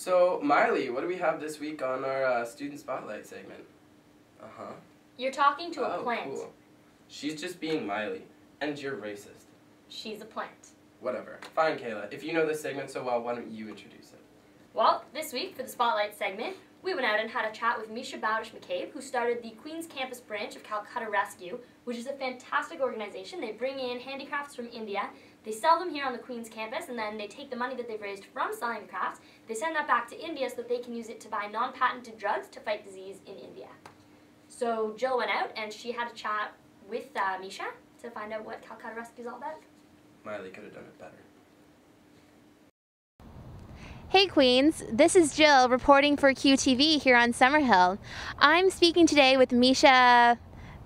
So, Miley, what do we have this week on our Student Spotlight segment? Uh-huh. You're talking to a plant. Cool. She's just being Miley, and you're racist. She's a plant. Whatever. Fine, Kayla. If you know this segment so well, why don't you introduce it? Well, this week for the Spotlight segment, we went out and had a chat with Misha Bowdish-McCabe, who started the Queen's Campus branch of Calcutta Rescue, which is a fantastic organization. They bring in handicrafts from India, they sell them here on the Queen's campus, and then they take the money that they've raised from selling the crafts, they send that back to India so that they can use it to buy non-patented drugs to fight disease in India. So Jill went out and she had a chat with Misha to find out what Calcutta Rescue is all about. Miley could have done it better. Hey Queens, this is Jill reporting for QTV here on Summerhill. I'm speaking today with Misha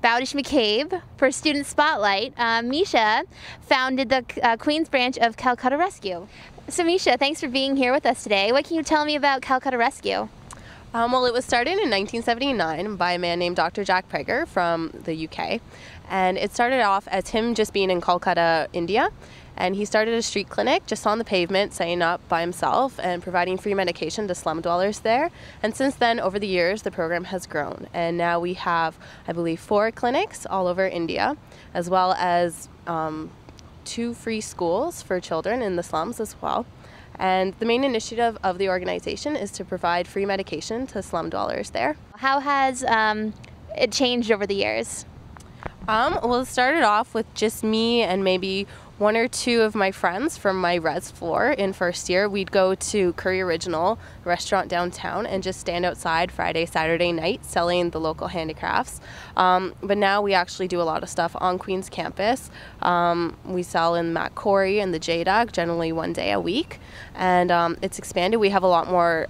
Bowdish-McCabe for Student Spotlight. Misha founded the Queens branch of Calcutta Rescue. So Misha, thanks for being here with us today. What can you tell me about Calcutta Rescue? Well, it was started in 1979 by a man named Dr. Jack Prager from the UK. And it started off as him just being in Calcutta, India. And he started a street clinic just on the pavement, setting up by himself and providing free medication to slum dwellers there. And since then, over the years, the program has grown. And now we have, I believe, 4 clinics all over India, as well as 2 free schools for children in the slums as well. And the main initiative of the organization is to provide free medication to slum dwellers there. How has it changed over the years? Well, it started off with just me and maybe 1 or 2 of my friends from my res floor in first year. We'd go to Curry Original restaurant downtown and just stand outside Friday, Saturday night selling the local handicrafts. But now we actually do a lot of stuff on Queen's campus. We sell in Matt Corey and the JDAG generally 1 day a week. And it's expanded. We have a lot more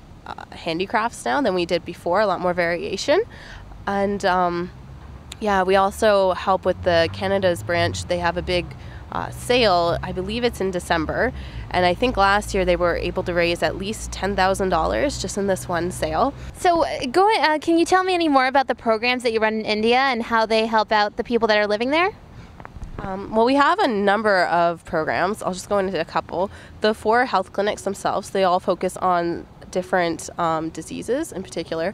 handicrafts now than we did before, a lot more variation. And yeah, we also help with the Canada's branch. They have a big sale, I believe it's in December, and I think last year they were able to raise at least $10,000 just in this one sale. So can you tell me any more about the programs that you run in India and how they help out the people that are living there? Well, we have a number of programs. I'll just go into a couple. The 4 health clinics themselves, they all focus on different diseases in particular.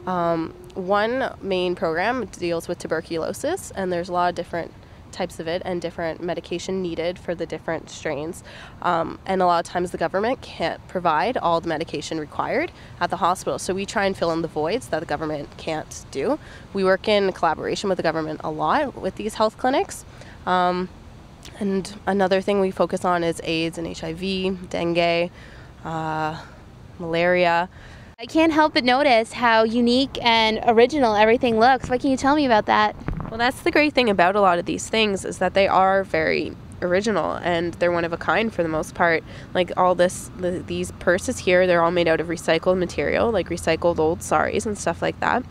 One main program deals with tuberculosis, and there's a lot of different types of it and different medication needed for the different strains. And a lot of times the government can't provide all the medication required at the hospital. So we try and fill in the voids that the government can't do. We work in collaboration with the government a lot with these health clinics. And another thing we focus on is AIDS and HIV, dengue, malaria. I can't help but notice how unique and original everything looks. What can you tell me about that? Well, that's the great thing about a lot of these things is that they are very original and they're one of a kind for the most part. Like all these purses here, they're all made out of recycled material, like recycled old saris and stuff like that.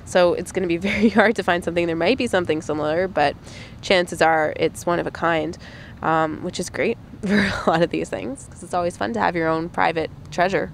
So it's going to be very hard to find something. There might be something similar, but chances are it's one of a kind, which is great for a lot of these things because it's always fun to have your own private treasure.